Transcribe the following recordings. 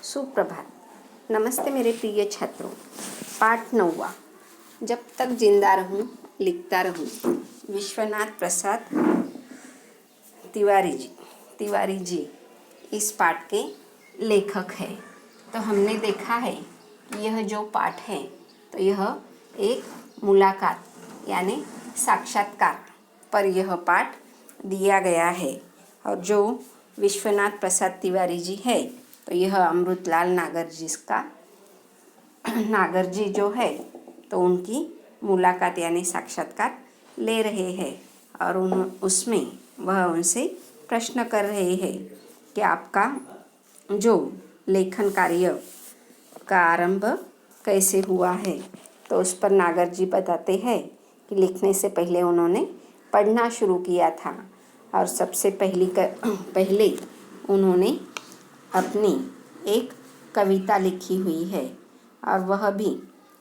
सुप्रभात। नमस्ते मेरे प्रिय छात्रों। पाठ 9वां, जब तक जिंदा रहूं लिखता रहूं। विश्वनाथ प्रसाद तिवारी जी इस पाठ के लेखक हैं। तो हमने देखा है कि यह जो पाठ है तो यह एक मुलाकात यानी साक्षात्कार पर यह पाठ दिया गया है। और जो विश्वनाथ प्रसाद तिवारी जी है तो यह अमृतलाल नागर जी जो है तो उनकी मुलाकात यानी साक्षात्कार ले रहे हैं। और उसमें वह उनसे प्रश्न कर रहे हैं कि आपका जो लेखन कार्य का आरंभ कैसे हुआ है। तो उस पर नागर जी बताते हैं कि लिखने से पहले उन्होंने पढ़ना शुरू किया था और सबसे पहले उन्होंने अपनी एक कविता लिखी हुई है। और वह भी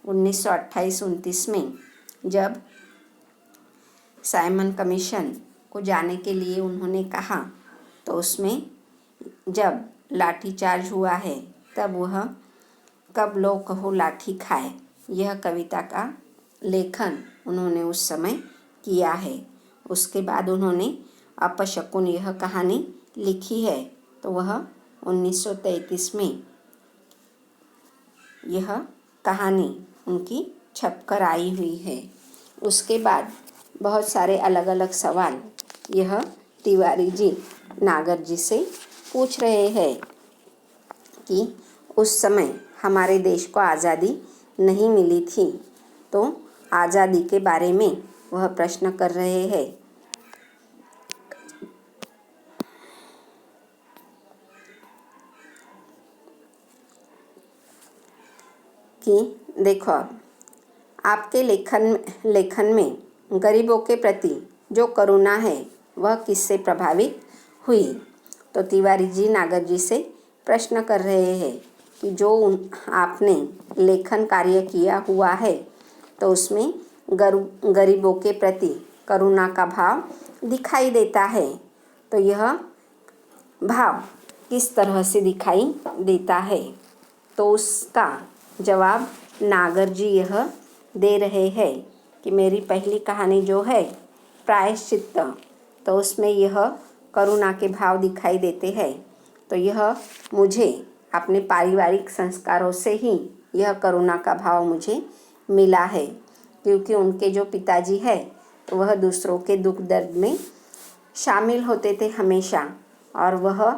1928-29 में जब साइमन कमीशन को जाने के लिए उन्होंने कहा तो उसमें जब लाठीचार्ज हुआ है तब वह कब लो कहो लाठी खाए यह कविता का लेखन उन्होंने उस समय किया है। उसके बाद उन्होंने अपशकुन यह कहानी लिखी है तो वह 1933 में यह कहानी उनकी छपकर आई हुई है। उसके बाद बहुत सारे अलग अलग सवाल यह तिवारी जी नागर जी से पूछ रहे हैं कि उस समय हमारे देश को आज़ादी नहीं मिली थी तो आज़ादी के बारे में वह प्रश्न कर रहे हैं कि देखो आपके लेखन में गरीबों के प्रति जो करुणा है वह किससे प्रभावित हुई। तो तिवारी जी नागर जी से प्रश्न कर रहे हैं कि जो आपने लेखन कार्य किया हुआ है तो उसमें गरीबों के प्रति करुणा का भाव दिखाई देता है। तो यह भाव किस तरह से दिखाई देता है तो उसका जवाब नागर जी यह दे रहे हैं कि मेरी पहली कहानी जो है प्रायश्चित्त तो उसमें यह करुणा के भाव दिखाई देते हैं। तो यह मुझे अपने पारिवारिक संस्कारों से ही यह करुणा का भाव मुझे मिला है क्योंकि उनके जो पिताजी है तो वह दूसरों के दुख दर्द में शामिल होते थे हमेशा। और वह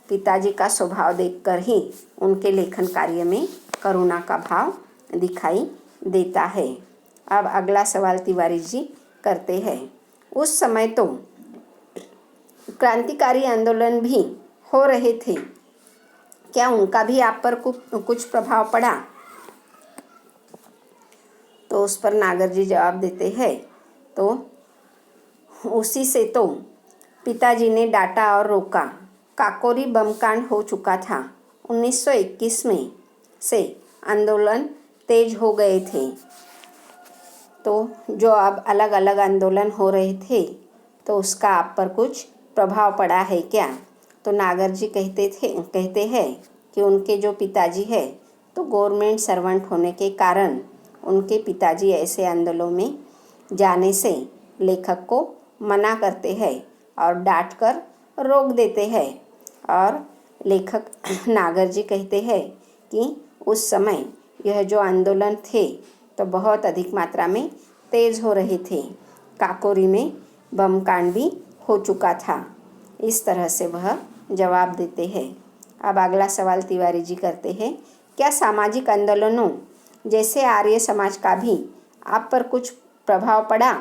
पिताजी का स्वभाव देखकर ही उनके लेखन कार्य में करुणा का भाव दिखाई देता है। अब अगला सवाल तिवारी जी करते हैं, उस समय तो क्रांतिकारी आंदोलन भी हो रहे थे, क्या उनका भी आप पर कुछ प्रभाव पड़ा। तो उस पर नागर जी जवाब देते हैं तो उसी से तो पिताजी ने डांटा और रोका। काकोरी बम कांड हो चुका था। 1921 में से आंदोलन तेज हो गए थे। तो जो अब अलग अलग आंदोलन हो रहे थे तो उसका आप पर कुछ प्रभाव पड़ा है क्या। तो नागर जी कहते हैं कि उनके जो पिताजी है तो गवर्नमेंट सर्वेंट होने के कारण उनके पिताजी ऐसे आंदोलनों में जाने से लेखक को मना करते हैं और डांट कर रोक देते हैं। और लेखक नागर जी कहते हैं कि उस समय यह जो आंदोलन थे तो बहुत अधिक मात्रा में तेज़ हो रहे थे। काकोरी में बम कांड भी हो चुका था। इस तरह से वह जवाब देते हैं। अब अगला सवाल तिवारी जी करते हैं, क्या सामाजिक आंदोलनों जैसे आर्य समाज का भी आप पर कुछ प्रभाव पड़ा।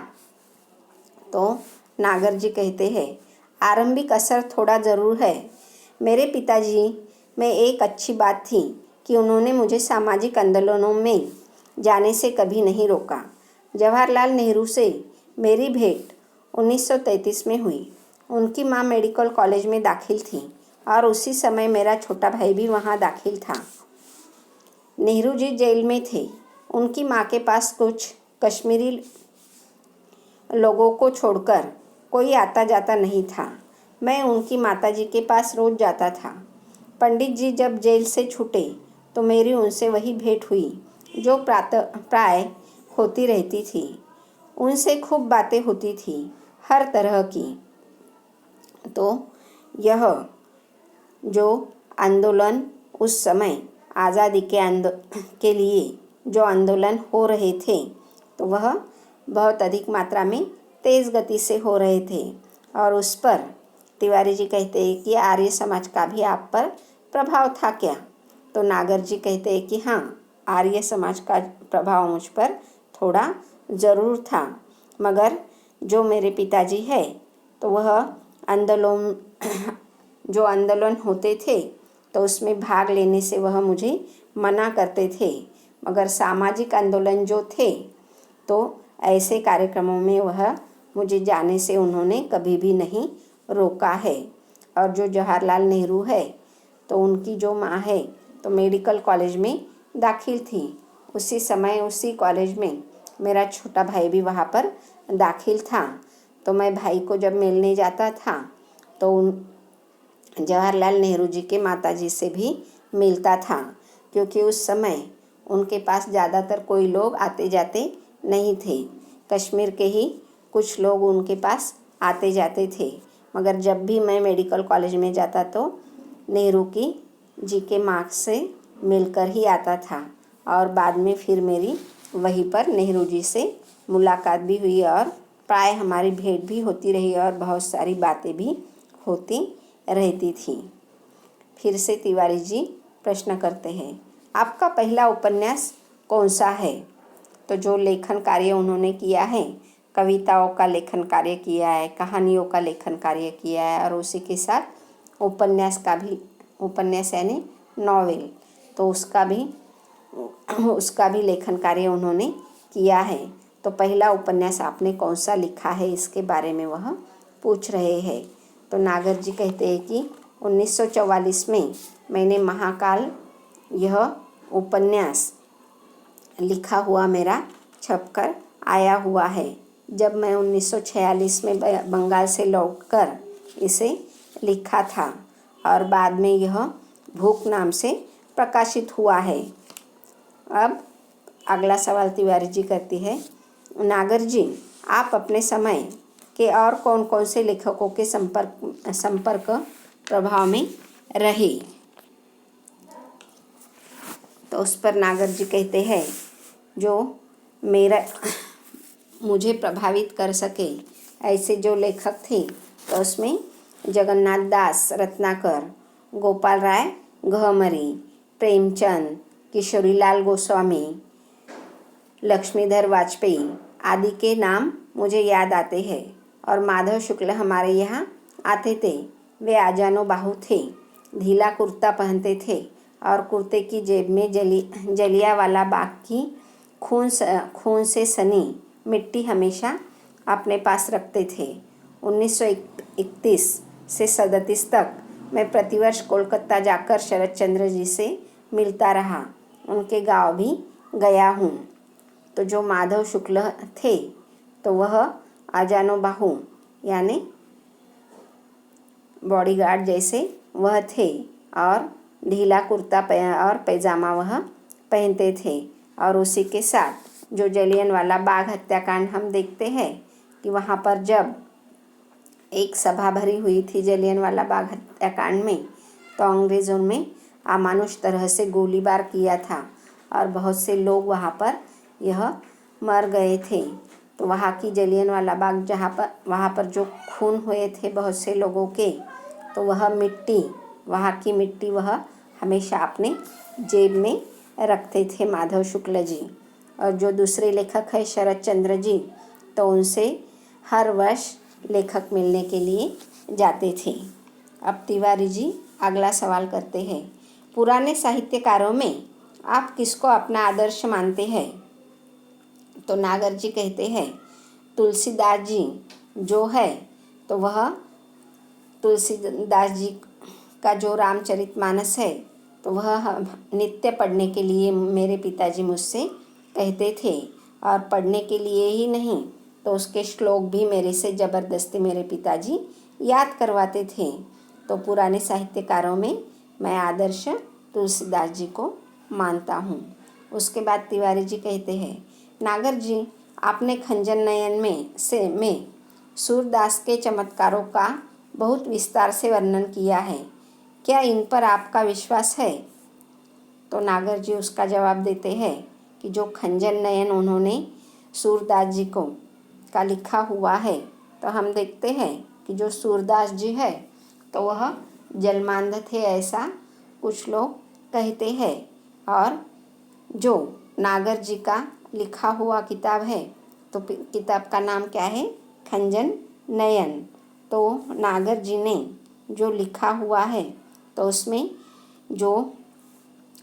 तो नागर जी कहते हैं, आरंभिक असर थोड़ा ज़रूर है। मेरे पिताजी में एक अच्छी बात थी कि उन्होंने मुझे सामाजिक आंदोलनों में जाने से कभी नहीं रोका। जवाहरलाल नेहरू से मेरी भेंट 1933 में हुई। उनकी माँ मेडिकल कॉलेज में दाखिल थी और उसी समय मेरा छोटा भाई भी वहाँ दाखिल था। नेहरू जी जेल में थे। उनकी माँ के पास कुछ कश्मीरी लोगों को छोड़कर कोई आता जाता नहीं था। मैं उनकी माताजी के पास रोज़ जाता था। पंडित जी जब जेल से छूटे तो मेरी उनसे वही भेंट हुई जो प्राय होती रहती थी। उनसे खूब बातें होती थी, हर तरह की। तो यह जो आंदोलन उस समय आज़ादी के लिए जो आंदोलन हो रहे थे, तो वह बहुत अधिक मात्रा में तेज़ गति से हो रहे थे। और उस पर तिवारी जी कहते हैं कि आर्य समाज का भी आप पर प्रभाव था क्या? तो नागर जी कहते हैं कि हाँ, आर्य समाज का प्रभाव मुझ पर थोड़ा ज़रूर था, मगर जो मेरे पिताजी है तो वह आंदोलन होते थे तो उसमें भाग लेने से वह मुझे मना करते थे। मगर सामाजिक आंदोलन जो थे तो ऐसे कार्यक्रमों में वह मुझे जाने से उन्होंने कभी भी नहीं रोका है। और जो जवाहरलाल नेहरू है तो उनकी जो माँ है तो मेडिकल कॉलेज में दाखिल थी। उसी समय उसी कॉलेज में मेरा छोटा भाई भी वहाँ पर दाखिल था। तो मैं भाई को जब मिलने जाता था तो जवाहरलाल नेहरू जी के माताजी से भी मिलता था, क्योंकि उस समय उनके पास ज़्यादातर कोई लोग आते जाते नहीं थे। कश्मीर के ही कुछ लोग उनके पास आते जाते थे। मगर जब भी मैं मेडिकल कॉलेज में जाता तो नेहरू जी के माँ से मिलकर ही आता था। और बाद में फिर मेरी वहीं पर नेहरू जी से मुलाकात भी हुई और प्राय हमारी भेंट भी होती रही और बहुत सारी बातें भी होती रहती थी। फिर से तिवारी जी प्रश्न करते हैं, आपका पहला उपन्यास कौन सा है? तो जो लेखन कार्य उन्होंने किया है, कविताओं का लेखन कार्य किया है, कहानियों का लेखन कार्य किया है और उसी के साथ उपन्यास यानी नॉवेल, तो उसका भी लेखन कार्य उन्होंने किया है। तो पहला उपन्यास आपने कौन सा लिखा है, इसके बारे में वह पूछ रहे हैं। तो नागर जी कहते हैं कि 1944 में मैंने महाकाल यह उपन्यास लिखा हुआ मेरा छपकर आया हुआ है। जब मैं 1946 में बंगाल से लौटकर इसे लिखा था और बाद में यह भूख नाम से प्रकाशित हुआ है। अब अगला सवाल तिवारी जी करती है, नागर जी आप अपने समय के और कौन कौन से लेखकों के संपर्क प्रभाव में रहे? तो उस पर नागर जी कहते हैं, जो मुझे प्रभावित कर सके ऐसे जो लेखक थे तो उसमें जगन्नाथ दास रत्नाकर, गोपाल राय गहमरी, प्रेमचंद, किशोरीलाल गोस्वामी, लक्ष्मीधर वाजपेयी आदि के नाम मुझे याद आते हैं। और माधव शुक्ल हमारे यहाँ आते थे। वे आजानो बाहु थे, ढीला कुर्ता पहनते थे और कुर्ते की जेब में जलियांवाला बाग की खून से सनी मिट्टी हमेशा अपने पास रखते थे। 1931 से 37 तक मैं प्रतिवर्ष कोलकाता जाकर शरद चंद्र जी से मिलता रहा, उनके गांव भी गया हूँ। तो जो माधव शुक्ल थे तो वह आजानो बाहु यानी बॉडीगार्ड जैसे वह थे और ढीला कुर्ता और पैजामा वह पहनते थे। और उसी के साथ जो जलियांवाला बाग हत्याकांड हम देखते हैं कि वहाँ पर जब एक सभा भरी हुई थी जलियांवाला बाग हत्याकांड में, तो अंग्रेज़ों में अमानुष तरह से गोलीबार किया था और बहुत से लोग वहाँ पर यह मर गए थे। तो वहाँ की जलियांवाला बाग वहाँ पर जो खून हुए थे बहुत से लोगों के, तो वहाँ की मिट्टी वह हमेशा अपने जेब में रखते थे माधव शुक्ल जी। और जो दूसरे लेखक है शरद चंद्र जी, तो उनसे हर वर्ष लेखक मिलने के लिए जाते थे। अब तिवारी जी अगला सवाल करते हैं, पुराने साहित्यकारों में आप किसको अपना आदर्श मानते हैं? तो नागर जी कहते हैं, तुलसीदास जी जो है तो वह तुलसीदास जी का जो रामचरितमानस है तो वह नित्य पढ़ने के लिए मेरे पिताजी मुझसे कहते थे। और पढ़ने के लिए ही नहीं तो उसके श्लोक भी मेरे से ज़बरदस्ती मेरे पिताजी याद करवाते थे। तो पुराने साहित्यकारों में मैं आदर्श तुलसीदास जी को मानता हूँ। उसके बाद तिवारी जी कहते हैं, नागर जी, आपने खंजन नयन में सूरदास के चमत्कारों का बहुत विस्तार से वर्णन किया है। क्या इन पर आपका विश्वास है? तो नागर जी उसका जवाब देते हैं कि जो खंजन नयन उन्होंने सूरदास जी को का लिखा हुआ है, तो हम देखते हैं कि जो सूरदास जी है तो वह जन्मांध थे, ऐसा कुछ लोग कहते हैं। और जो नागर जी का लिखा हुआ किताब है, तो किताब का नाम क्या है? खंजन नयन। तो नागर जी ने जो लिखा हुआ है, तो उसमें जो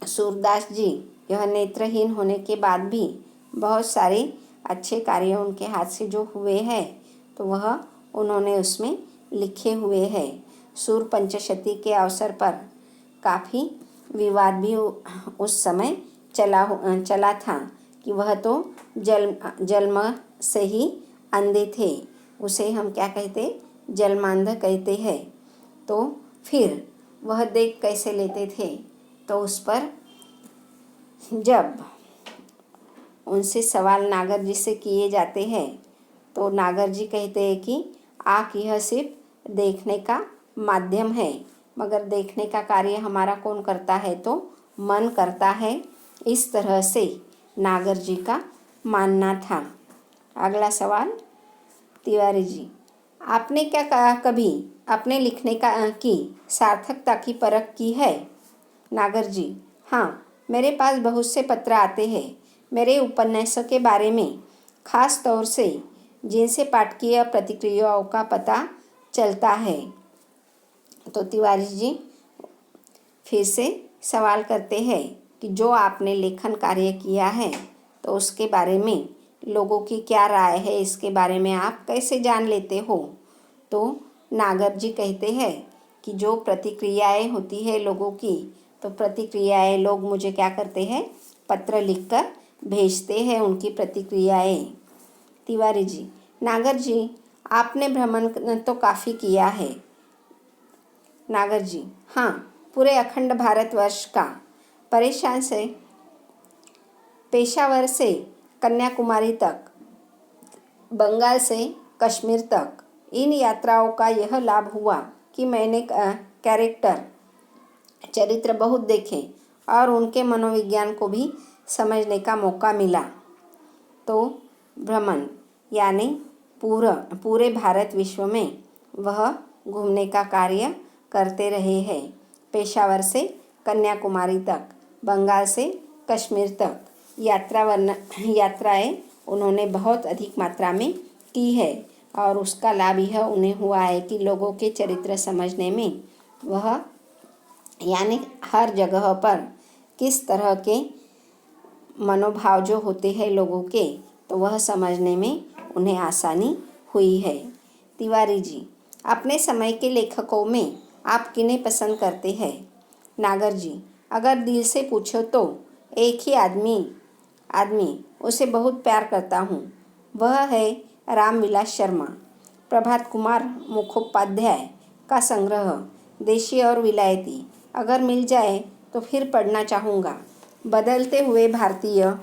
सूरदास जी यह नेत्रहीन होने के बाद भी बहुत सारे अच्छे कार्य उनके हाथ से जो हुए हैं, तो वह उन्होंने उसमें लिखे हुए हैं। सूर पंचशती के अवसर पर काफ़ी विवाद भी उस समय चला था कि वह तो जन्म से ही अंधे थे, उसे हम क्या कहते? जन्मांध कहते हैं। तो फिर वह देख कैसे लेते थे? तो उस पर जब उनसे सवाल नागर जी से किए जाते हैं, तो नागर जी कहते हैं कि आँख यह सिर्फ देखने का माध्यम है, मगर देखने का कार्य हमारा कौन करता है? तो मन करता है। इस तरह से नागर जी का मानना था। अगला सवाल तिवारी जी, आपने क्या कभी अपने लिखने की सार्थकता की परख की है? नागर जी, हाँ, मेरे पास बहुत से पत्र आते हैं मेरे उपन्यासों के बारे में, खास तौर से जिनसे पाठकीय प्रतिक्रियाओं का पता चलता है। तो तिवारी जी फिर से सवाल करते हैं कि जो आपने लेखन कार्य किया है, तो उसके बारे में लोगों की क्या राय है, इसके बारे में आप कैसे जान लेते हो? तो नागर जी कहते हैं कि जो प्रतिक्रियाएं होती है लोगों की, तो प्रतिक्रियाएं लोग मुझे क्या करते हैं? पत्र लिखकर भेजते हैं उनकी प्रतिक्रियाएं। तिवारी जी, नागर जी, आपने भ्रमण तो काफ़ी किया है। नागर जी, हाँ, पूरे अखंड भारतवर्ष का, परेशान से पेशावर से कन्याकुमारी तक, बंगाल से कश्मीर तक। इन यात्राओं का यह लाभ हुआ कि मैंने कैरेक्टर चरित्र बहुत देखे और उनके मनोविज्ञान को भी समझने का मौका मिला। तो भ्रमण यानी पूरे भारत विश्व में वह घूमने का कार्य करते रहे हैं। पेशावर से कन्याकुमारी तक, बंगाल से कश्मीर तक यात्राएं उन्होंने बहुत अधिक मात्रा में की है, और उसका लाभ यह उन्हें हुआ है कि लोगों के चरित्र समझने में वह, यानी हर जगह पर किस तरह के मनोभाव जो होते हैं लोगों के, तो वह समझने में उन्हें आसानी हुई है। तिवारी जी, अपने समय के लेखकों में आप किन्हें पसंद करते हैं? नागर जी, अगर दिल से पूछो तो एक ही आदमी उसे बहुत प्यार करता हूँ, वह है रामविलास शर्मा। प्रभात कुमार मुखोपाध्याय का संग्रह देशी और विलायती अगर मिल जाए तो फिर पढ़ना चाहूँगा। बदलते हुए भारतीय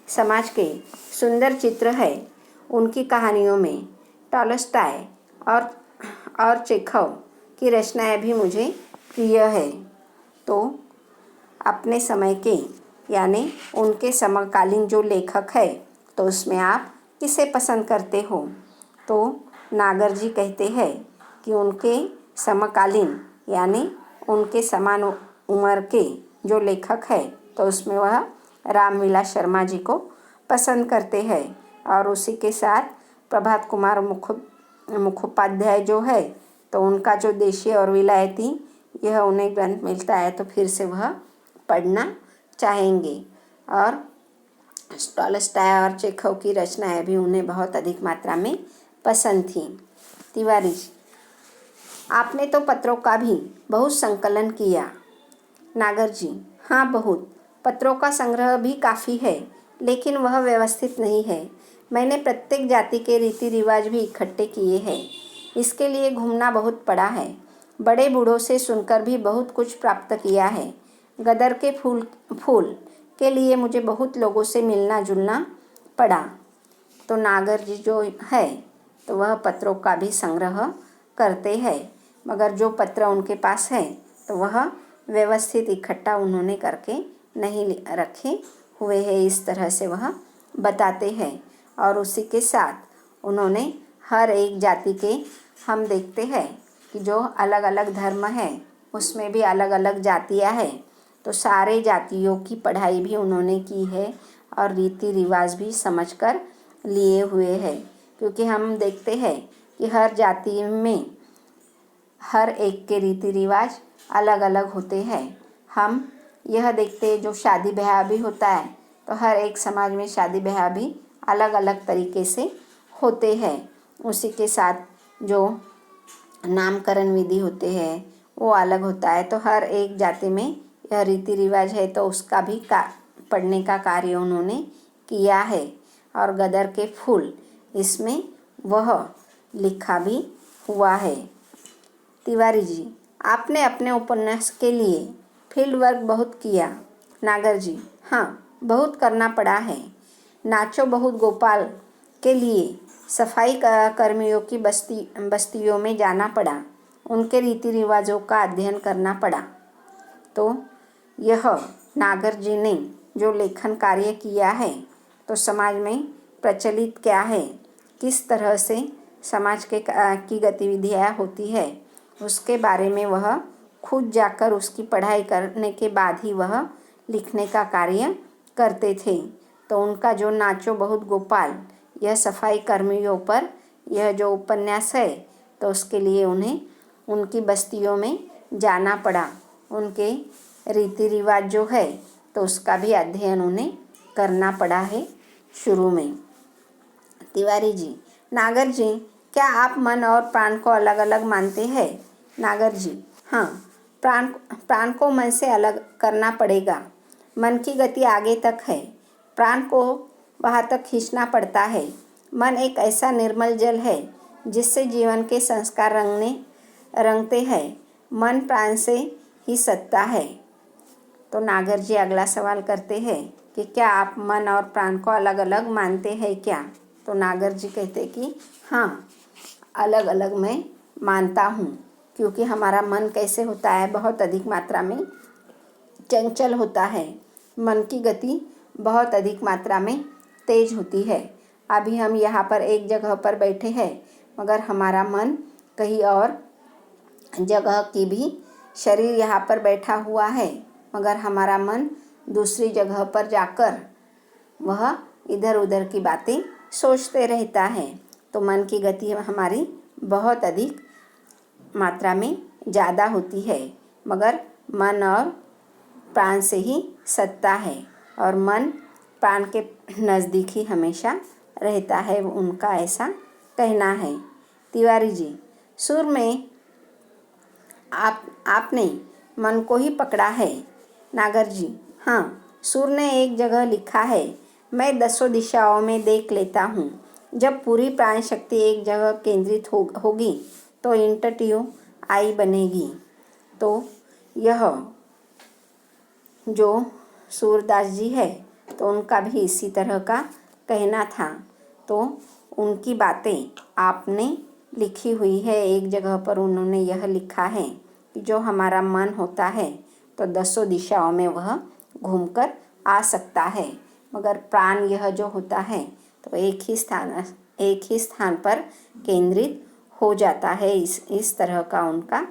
समाज के सुंदर चित्र है उनकी कहानियों में। टॉलस्टॉय और चेखव की रचनाएं भी मुझे प्रिय है। तो अपने समय के यानी उनके समकालीन जो लेखक है, तो उसमें आप किसे पसंद करते हो? तो नागर जी कहते हैं कि उनके समकालीन यानी उनके समान उम्र के जो लेखक है, तो उसमें वह रामविलास शर्मा जी को पसंद करते हैं। और उसी के साथ प्रभात कुमार मुखोपाध्याय जो है, तो उनका जो देशी और विलायती यह उन्हें ग्रंथ मिलता है, तो फिर से वह पढ़ना चाहेंगे। और टॉलस्टॉय और चेखव की रचनाएं भी उन्हें बहुत अधिक मात्रा में पसंद थी। तिवारी जी, आपने तो पत्रों का भी बहुत संकलन किया। नागर जी, हाँ, बहुत। पत्रों का संग्रह भी काफ़ी है, लेकिन वह व्यवस्थित नहीं है। मैंने प्रत्येक जाति के रीति रिवाज भी इकट्ठे किए हैं। इसके लिए घूमना बहुत पड़ा है। बड़े बूढ़ों से सुनकर भी बहुत कुछ प्राप्त किया है। गदर के फूल के लिए मुझे बहुत लोगों से मिलना जुलना पड़ा। तो नागर जी जो है तो वह पत्रों का भी संग्रह करते हैं, मगर जो पत्र उनके पास है तो वह व्यवस्थित इकट्ठा उन्होंने करके नहीं रखे हुए हैं। इस तरह से वह बताते हैं। और उसी के साथ उन्होंने हर एक जाति के, हम देखते हैं कि जो अलग अलग धर्म है उसमें भी अलग अलग जातियां हैं, तो सारे जातियों की पढ़ाई भी उन्होंने की है और रीति रिवाज भी समझकर लिए हुए हैं। क्योंकि हम देखते हैं कि हर जाति में हर एक के रीति रिवाज अलग अलग होते हैं। हम यह देखते हैं जो शादी ब्याह भी होता है तो हर एक समाज में शादी ब्याह भी अलग अलग तरीके से होते हैं। उसी के साथ जो नामकरण विधि होते हैं वो अलग होता है। तो हर एक जाति में यह रीति रिवाज है, तो उसका भी पढ़ने का कार्य उन्होंने किया है। और गदर के फूल, इसमें वह लिखा भी हुआ है। तिवारी जी, आपने अपने उपन्यास के लिए फील्ड वर्क बहुत किया। नागर जी, हाँ, बहुत करना पड़ा है। नाचो बहुत गोपाल के लिए सफाई कर्मियों की बस्तियों में जाना पड़ा, उनके रीति रिवाजों का अध्ययन करना पड़ा। तो यह नागर जी ने जो लेखन कार्य किया है तो समाज में प्रचलित क्या है, किस तरह से समाज की गतिविधियाँ होती है, उसके बारे में वह खुद जाकर उसकी पढ़ाई करने के बाद ही वह लिखने का कार्य करते थे। तो उनका जो नाचो बहुत गोपाल, यह सफाई कर्मियों पर यह जो उपन्यास है तो उसके लिए उन्हें उनकी बस्तियों में जाना पड़ा। उनके रीति रिवाज जो है तो उसका भी अध्ययन उन्हें करना पड़ा है शुरू में। तिवारी जी, नागर जी, क्या आप मन और प्राण को अलग अलग मानते हैं? नागर जी, हाँ, प्राण को मन से अलग करना पड़ेगा। मन की गति आगे तक है, प्राण को वहाँ तक खींचना पड़ता है। मन एक ऐसा निर्मल जल है जिससे जीवन के संस्कार रंगते हैं। मन प्राण से ही सत्ता है। तो नागर जी अगला सवाल करते हैं कि क्या आप मन और प्राण को अलग अलग मानते हैं क्या? तो नागर जी कहते कि हाँ, अलग अलग मैं मानता हूँ। क्योंकि हमारा मन कैसे होता है, बहुत अधिक मात्रा में चंचल होता है। मन की गति बहुत अधिक मात्रा में तेज होती है। अभी हम यहाँ पर एक जगह पर बैठे हैं, मगर हमारा मन कहीं और जगह की भी, शरीर यहाँ पर बैठा हुआ है मगर हमारा मन दूसरी जगह पर जाकर वह इधर उधर की बातें सोचते रहता है। तो मन की गति हमारी बहुत अधिक मात्रा में ज़्यादा होती है, मगर मन और प्राण से ही सत्ता है और मन प्राण के नज़दीक ही हमेशा रहता है, उनका ऐसा कहना है। तिवारी जी, सुर में आपने मन को ही पकड़ा है। नागर जी, हाँ, सुर ने एक जगह लिखा है, मैं 10 दिशाओं में देख लेता हूँ। जब पूरी प्राण शक्ति एक जगह केंद्रित होगी तो इंटट्यू आई बनेगी। तो यह जो सूरदास जी है तो उनका भी इसी तरह का कहना था। तो उनकी बातें आपने लिखी हुई है। एक जगह पर उन्होंने यह लिखा है कि जो हमारा मन होता है तो 10 दिशाओं में वह घूमकर आ सकता है, मगर प्राण यह जो होता है तो एक ही स्थान पर केंद्रित हो जाता है। इस तरह का उनका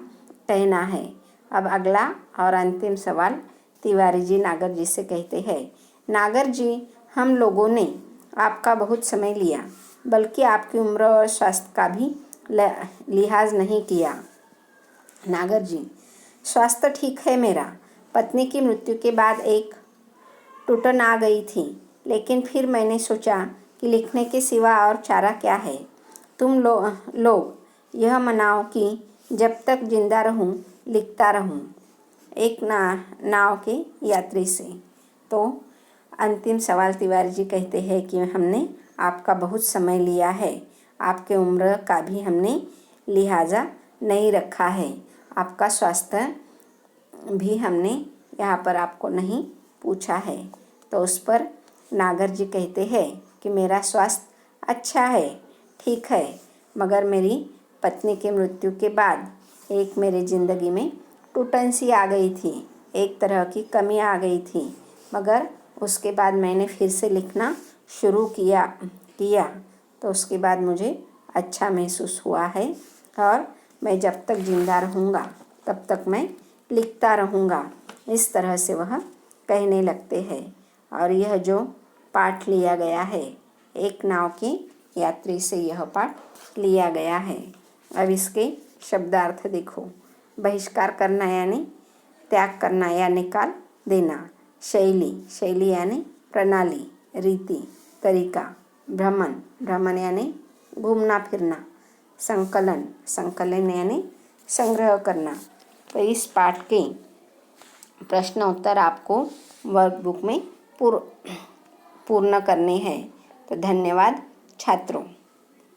कहना है। अब अगला और अंतिम सवाल तिवारी जी नागर जी से कहते हैं, नागर जी, हम लोगों ने आपका बहुत समय लिया, बल्कि आपकी उम्र और स्वास्थ्य का भी लिहाज नहीं किया। नागर जी, स्वास्थ्य ठीक है मेरा। पत्नी की मृत्यु के बाद एक टूटन आ गई थी, लेकिन फिर मैंने सोचा कि लिखने के सिवा और चारा क्या है। तुम लोग यह मनाओ कि जब तक जिंदा रहूं लिखता रहूं, एक नाव के यात्री से। तो अंतिम सवाल तिवारी जी कहते हैं कि हमने आपका बहुत समय लिया है, आपके उम्र का भी हमने लिहाजा नहीं रखा है। आपका स्वास्थ्य भी हमने यहाँ पर आपको नहीं पूछा है। तो उस पर नागर जी कहते हैं कि मेरा स्वास्थ्य अच्छा है, ठीक है, मगर मेरी पत्नी की मृत्यु के बाद एक मेरी ज़िंदगी में टूटन सी आ गई थी, एक तरह की कमी आ गई थी। मगर उसके बाद मैंने फिर से लिखना शुरू किया तो उसके बाद मुझे अच्छा महसूस हुआ है और मैं जब तक ज़िंदा रहूँगा तब तक मैं लिखता रहूँगा। इस तरह से वह कहने लगते हैं। और यह जो पाठ लिया गया है, एक नाव की यात्री से यह पाठ लिया गया है। अब इसके शब्दार्थ देखो। बहिष्कार करना यानी त्याग करना या निकाल देना। शैली यानी प्रणाली, रीति, तरीका। भ्रमण यानी घूमना फिरना। संकलन यानी संग्रह करना। तो इस पाठ के प्रश्न उत्तर आपको वर्कबुक में पूर्ण करने हैं। तो धन्यवाद छात्रों।